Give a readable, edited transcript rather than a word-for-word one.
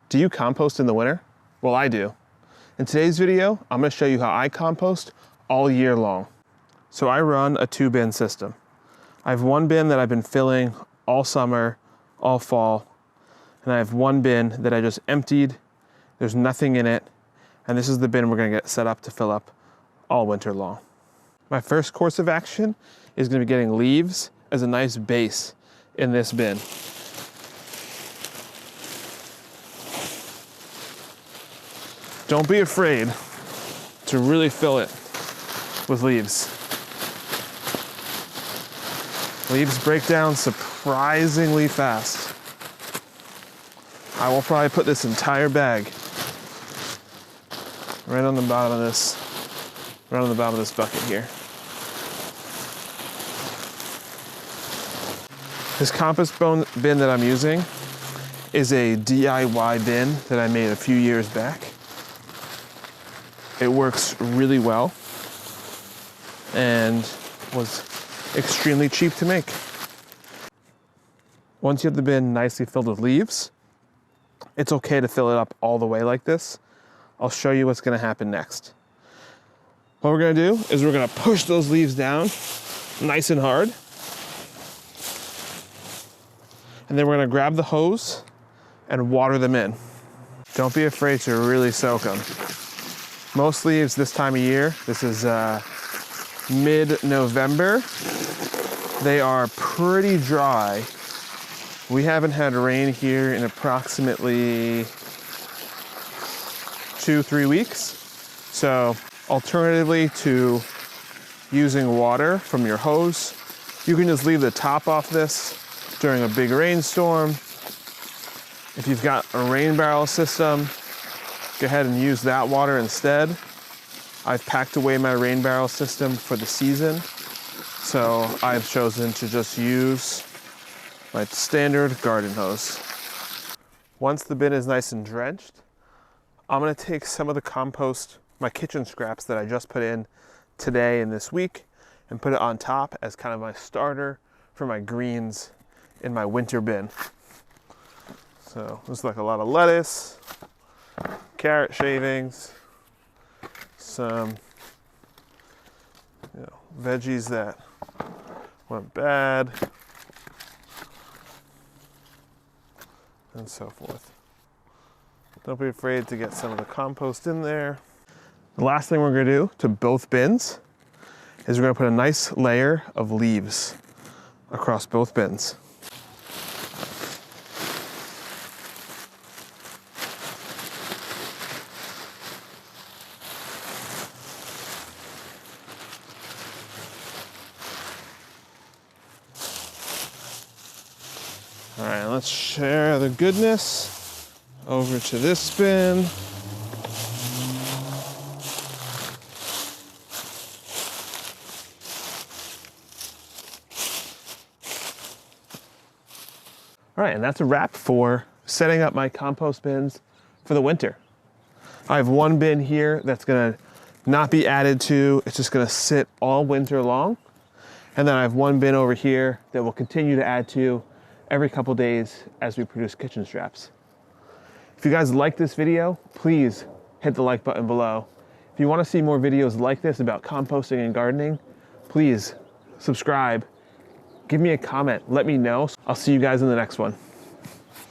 Do you compost in the winter? Well, I do. In today's video, I'm going to show you how I compost all year long. So I run a 2-bin system. I have one bin that I've been filling all summer, all fall, and I have one bin that I just emptied. There's nothing in it, and this is the bin we're going to get set up to fill up all winter long. My first course of action is going to be getting leaves as a nice base in this bin. Don't be afraid to really fill it with leaves. Leaves break down surprisingly fast. I will probably put this entire bag right on the bottom of this bucket here. This compost bin that I'm using is a DIY bin that I made a few years back. It works really well and was extremely cheap to make. Once you have the bin nicely filled with leaves, it's okay to fill it up all the way like this. I'll show you what's going to happen next. What we're going to do is we're going to push those leaves down nice and hard. And then we're going to grab the hose and water them in. Don't be afraid to really soak them. Most leaves this time of year, this is mid-November, they are pretty dry. We haven't had rain here in approximately 2-3 weeks. So alternatively to using water from your hose, you can just leave the top off this during a big rainstorm. If you've got a rain barrel system, go ahead and use that water instead. I've packed away my rain barrel system for the season, so I've chosen to just use my standard garden hose. Once the bin is nice and drenched, I'm going to take some of the compost, my kitchen scraps that I just put in today and this week, and put it on top as kind of my starter for my greens in my winter bin. So looks like a lot of lettuce, carrot shavings, some veggies that went bad, and so forth. Don't be afraid to get some of the compost in there. The last thing we're going to do to both bins is we're going to put a nice layer of leaves across both bins. All right, let's share the goodness over to this bin. All right, and that's a wrap for setting up my compost bins for the winter. I have one bin here that's gonna not be added to. It's just gonna sit all winter long. And then I have one bin over here that we'll continue to add to every couple days as we produce kitchen straps. If you guys like this video, please hit the like button below. If you want to see more videos like this about composting and gardening, please subscribe, give me a comment, let me know. I'll see you guys in the next one.